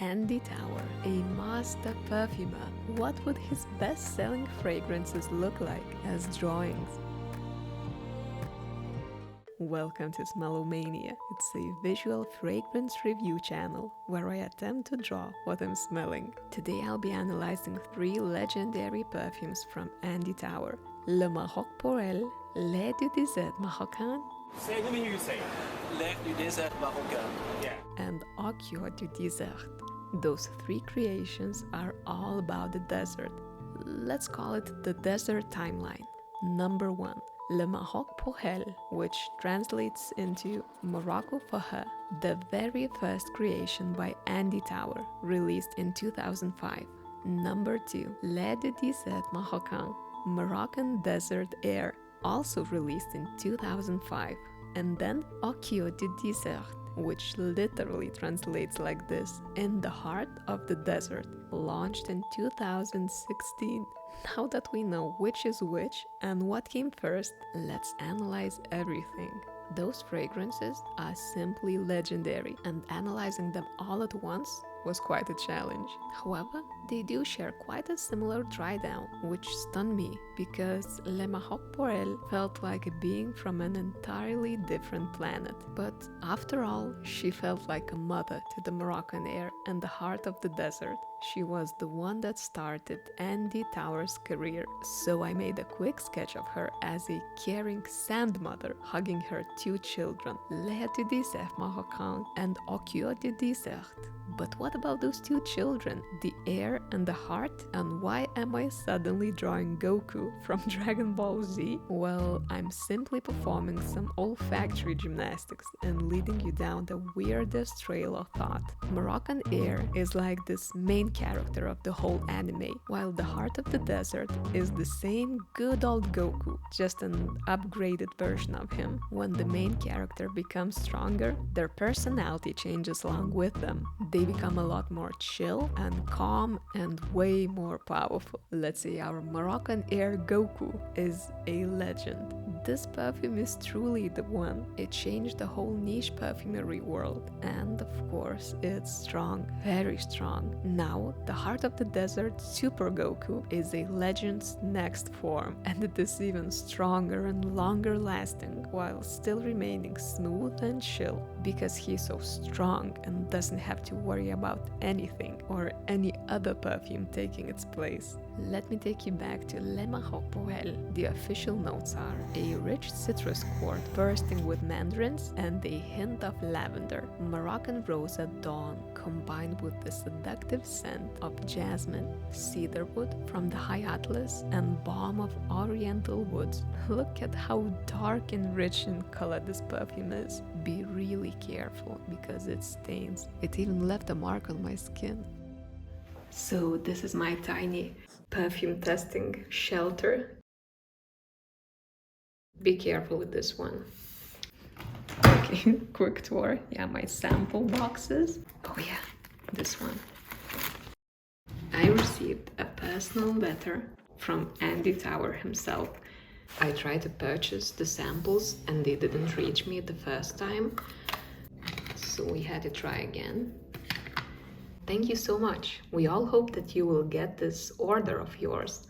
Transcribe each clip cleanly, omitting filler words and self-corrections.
Andy Tower, a master perfumer. What would his best-selling fragrances look like as drawings? Welcome to Smellomania. It's a visual fragrance review channel where I attempt to draw what I'm smelling. Today I'll be analyzing 3 legendary perfumes from Andy Tower: Le Maroc Pour Elle, Le du Désert Marocain, Say, let me hear you say it. L'air du désert marocain. Yeah. and Coeur du Désert. Those 3 creations are all about the desert. Let's call it the desert timeline. Number 1. Le Maroc Pour Elle, which translates into Morocco for her, the very first creation by Andy Tower, released in 2005. Number 2. Le du Désert Marocain, Moroccan Desert Air, also released in 2005. And then Coeur du Désert, which literally translates like this: in the heart of the desert, launched in 2016. Now that we know which is which and what came first, let's analyze everything. Those fragrances are simply legendary, and analyzing them all at once was quite a challenge. However, they do share quite a similar dry down, which stunned me because Le Maroc Pour Elle felt like a being from an entirely different planet. But after all, she felt like a mother to the Moroccan air and the heart of the desert. She was the one that started Andy Tower's career, so I made a quick sketch of her as a caring sand mother hugging her 2 children, Le du Désert Marocain and Coeur du Désert. But what about those 2 children, the air and the heart? And why am I suddenly drawing Goku from Dragon Ball Z? Well, I'm simply performing some olfactory gymnastics and leading you down the weirdest trail of thought. Moroccan air is like this main character of the whole anime, while the heart of the desert is the same good old Goku, just an upgraded version of him. When the main character becomes stronger, their personality changes along with them. They become a lot more chill and calm and way more powerful. Let's say our Moroccan air Goku is a legend. This perfume is truly the one. It changed the whole niche perfumery world, and of course it's strong, very strong. Now, the heart of the desert Super Goku is a legend's next form, and it is even stronger and longer lasting while still remaining smooth and chill because he's so strong and doesn't have to worry about anything or any other perfume taking its place. Let me take you back to Le Maroc Pour Elle. The official notes are a rich citrus quart bursting with mandarins and a hint of lavender, Moroccan rose at dawn, combined with the seductive scent of jasmine, cedarwood from the high Atlas, and balm of oriental woods. Look at how dark and rich in color this perfume is. Be really careful because it stains. It even left a mark on my skin. So this is my tiny perfume testing shelter. Be careful with this one. Okay, quick tour. Yeah, my sample boxes. Oh yeah, this one. I received a personal letter from Andy Tower himself. I tried to purchase the samples and they didn't reach me the first time, so we had to try again. Thank you so much. We all hope that you will get this order of yours.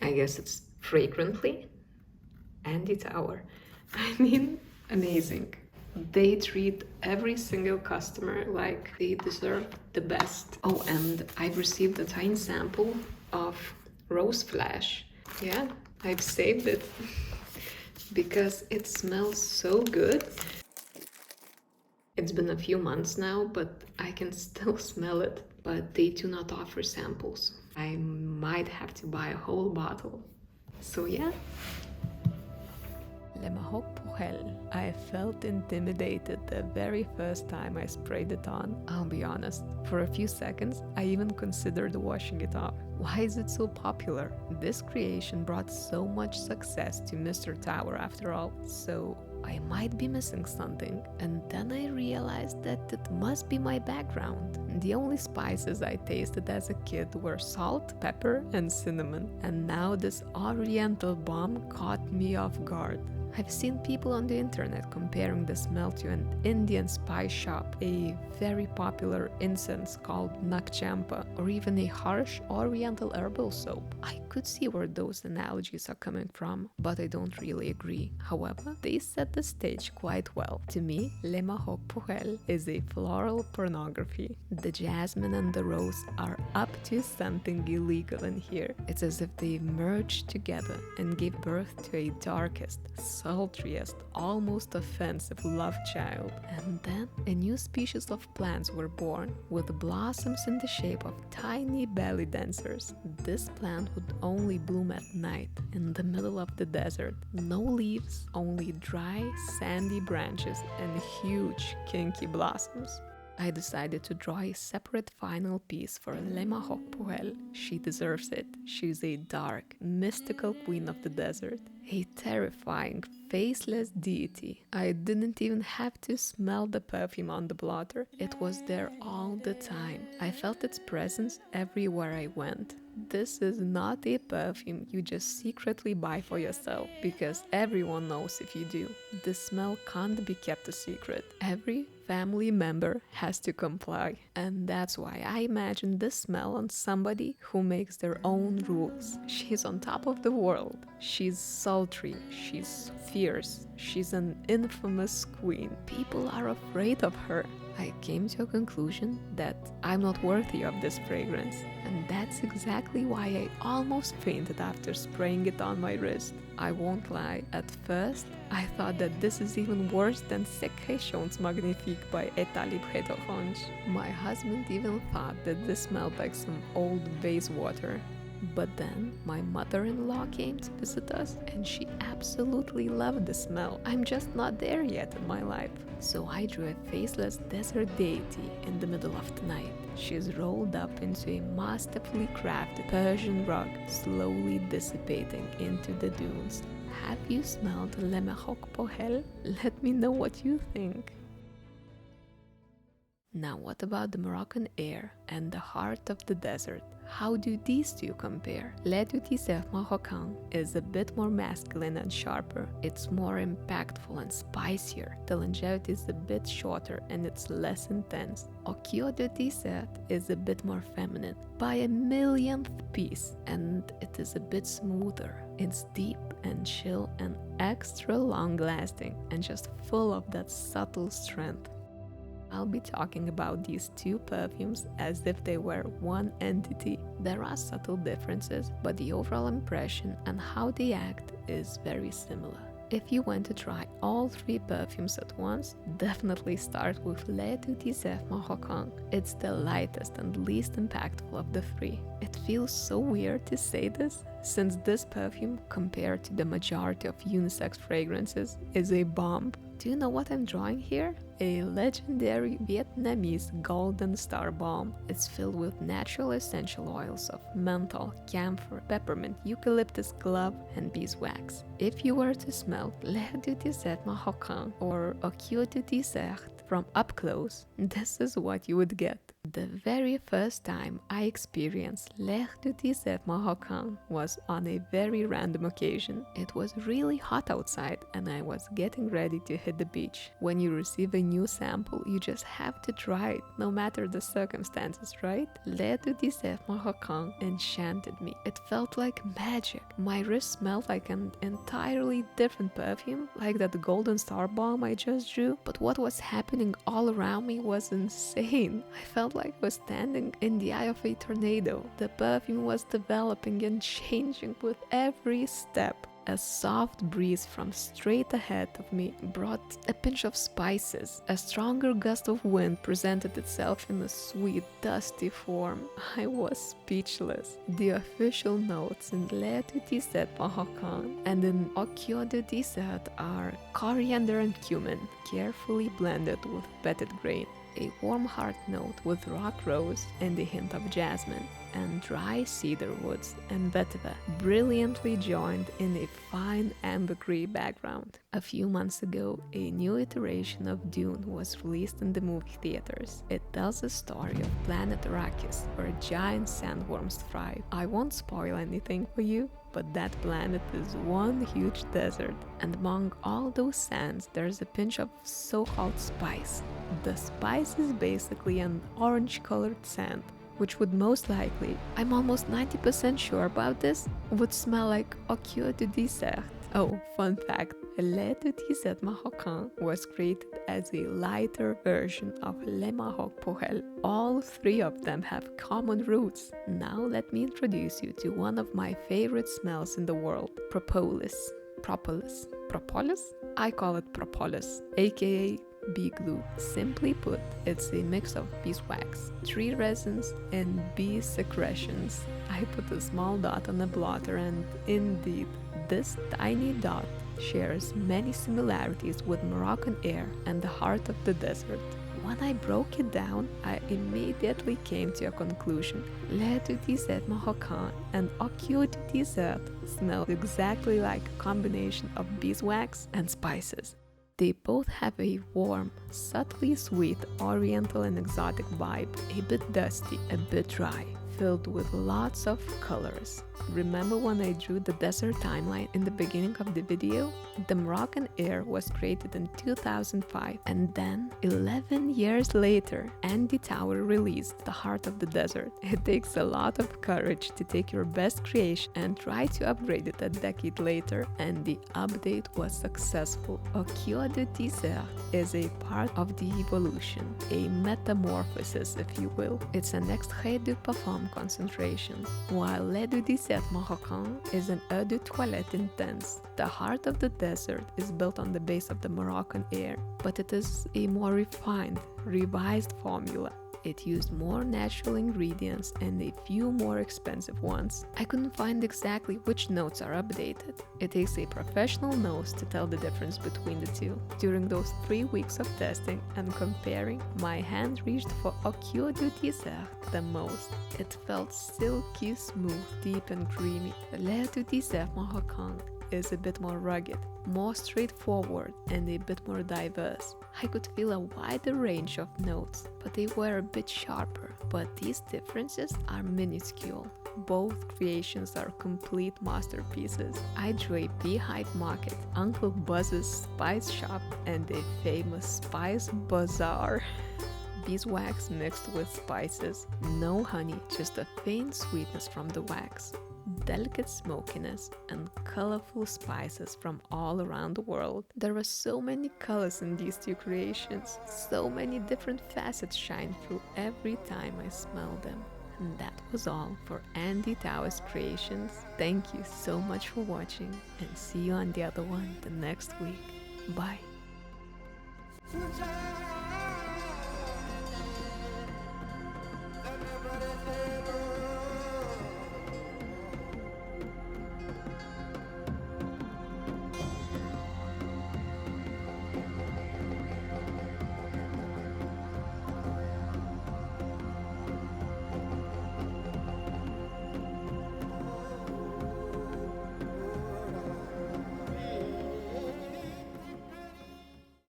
I guess it's fragrantly Andy Tower. I mean, amazing. They treat every single customer like they deserve the best. Oh, and I've received a tiny sample of Rose Flash. Yeah, I've saved it because it smells so good. It's been a few months now, but I can still smell it. But they do not offer samples. I might have to buy a whole bottle. So yeah. Le Maroc Pour Elle. I felt intimidated the very first time I sprayed it on. I'll be honest, for a few seconds I even considered washing it off. Why is it so popular? This creation brought so much success to Mr. Tower after all, so I might be missing something. And then I realized that it must be my background. The only spices I tasted as a kid were salt, pepper, and cinnamon. And now this oriental balm caught me off guard. I've seen people on the internet comparing the smell to an Indian spice shop, a very popular incense called Nakchampa, or even a harsh oriental herbal soap. I could see where those analogies are coming from, but I don't really agree. However, they set the stage quite well. To me, Le Maroc Pour Elle is a floral pornography. The jasmine and the rose are up to something illegal in here. It's as if they merged together and gave birth to a darkest, sultriest, almost offensive love child. And then a new species of plants were born, with blossoms in the shape of tiny belly dancers. This plant would only bloom at night, in the middle of the desert. No leaves, only dry, sandy branches and huge, kinky blossoms. I decided to draw a separate final piece for Le Maroc Pour Elle. She deserves it. She's a dark, mystical queen of the desert, a terrifying, faceless deity. I didn't even have to smell the perfume on the blotter. It was there all the time. I felt its presence everywhere I went. This is not a perfume you just secretly buy for yourself, because everyone knows if you do. The smell can't be kept a secret. Every family member has to comply. And that's why I imagine this smell on somebody who makes their own rules. She's on top of the world. She's sultry. She's fierce. She's an infamous queen. People are afraid of her. I came to a conclusion that I'm not worthy of this fragrance, and that's exactly why I almost fainted after spraying it on my wrist. I won't lie, at first I thought that this is even worse than Sécrétions Magnifiques by État Libre d'Orange. My husband even thought that this smelled like some old vase water. But then my mother-in-law came to visit us and she absolutely loved the smell. I'm just not there yet in my life. So I drew a faceless desert deity in the middle of the night. She's rolled up into a masterfully crafted Persian rug, slowly dissipating into the dunes. Have you smelled Le Maroc Pour Elle? Let me know what you think. Now what about the Moroccan air and the heart of the desert? How do these two compare? Le Désert Marocain is a bit more masculine and sharper. It's more impactful and spicier. The longevity is a bit shorter and it's less intense. Coeur du Désert is a bit more feminine, by a millionth piece, and it is a bit smoother. It's deep and chill and extra long-lasting and just full of that subtle strength. I'll be talking about these two perfumes as if they were one entity. There are subtle differences, but the overall impression and how they act is very similar. If you want to try all three perfumes at once, definitely start with Le Désert Marocain. It's the lightest and least impactful of the three. It feels so weird to say this, since this perfume, compared to the majority of unisex fragrances, is a bomb. Do you know what I'm drawing here? A legendary Vietnamese golden star balm. It's filled with natural essential oils of menthol, camphor, peppermint, eucalyptus glove, and beeswax. If you were to smell Le Désert Marocain or Coeur du Désert from up close, this is what you would get. The very first time I experienced Le Désert Marocain was on a very random occasion. It was really hot outside and I was getting ready to hit the beach. When you receive a new sample, you just have to try it, no matter the circumstances, right? Le Désert Marocain enchanted me. It felt like magic. My wrist smelled like an entirely different perfume, like that golden star balm I just drew. But what was happening all around me was insane. I felt like I was standing in the eye of a tornado. The perfume was developing and changing with every step. A soft breeze from straight ahead of me brought a pinch of spices. A stronger gust of wind presented itself in a sweet, dusty form. I was speechless. The official notes in Le Désert Marocain and in Coeur du Désert are coriander and cumin, carefully blended with petite grain, a warm heart note with rock rose and a hint of jasmine, and dry cedar woods and vetiver, brilliantly joined in a fine ambergris background. A few months ago, a new iteration of Dune was released in the movie theaters. It tells the story of planet Arrakis, where giant sandworms thrive. I won't spoil anything for you, but that planet is one huge desert, and among all those sands there's a pinch of so-called spice. The spice is basically an orange-colored sand, which would most likely, I'm almost 90% sure about this, would smell like Coeur du Désert. Oh, fun fact, Le Désert Marocain was created as a lighter version of Le Maroc Pour Elle. All three of them have common roots. Now let me introduce you to one of my favorite smells in the world, propolis. Propolis? Propolis? I call it propolis, aka bee glue. Simply put, it's a mix of beeswax, tree resins, and bee secretions. I put a small dot on a blotter, and indeed, this tiny dot shares many similarities with Moroccan air and the heart of the desert. When I broke it down, I immediately came to a conclusion. Le Désert Marocain and Coeur du Désert smell exactly like a combination of beeswax and spices. They both have a warm, subtly sweet, oriental and exotic vibe, a bit dusty, a bit dry, filled with lots of colors. Remember when I drew the desert timeline in the beginning of the video? The Moroccan air was created in 2005, and then 11 years later, Andy Tower released The Heart of the Desert. It takes a lot of courage to take your best creation and try to upgrade it a decade later, and the update was successful. Coeur du Désert is a part of the evolution, a metamorphosis if you will. It's an extrait de parfum concentration, while Le Désert Marocain is an eau de toilette intense. The Heart of the Desert is built on the base of the Moroccan air, but it is a more refined, revised formula. It used more natural ingredients and a few more expensive ones. I couldn't find exactly which notes are updated. It takes a professional nose to tell the difference between the two. During those 3 weeks of testing and comparing, my hand reached for Coeur du Désert the most. It felt silky smooth, deep and creamy. Le Désert Marocain is a bit more rugged, more straightforward, and a bit more diverse. I could feel a wider range of notes, but they were a bit sharper. But these differences are minuscule. Both creations are complete masterpieces. I drew a beehive market, Uncle Buzz's spice shop, and a famous spice bazaar. Beeswax mixed with spices, no honey, just a faint sweetness from the wax, delicate smokiness, and colorful spices from all around the world. There were so many colors in these two creations, so many different facets shine through every time I smell them. And that was all for Andy Tao's creations. Thank you so much for watching, and see you on the other one the next week. Bye.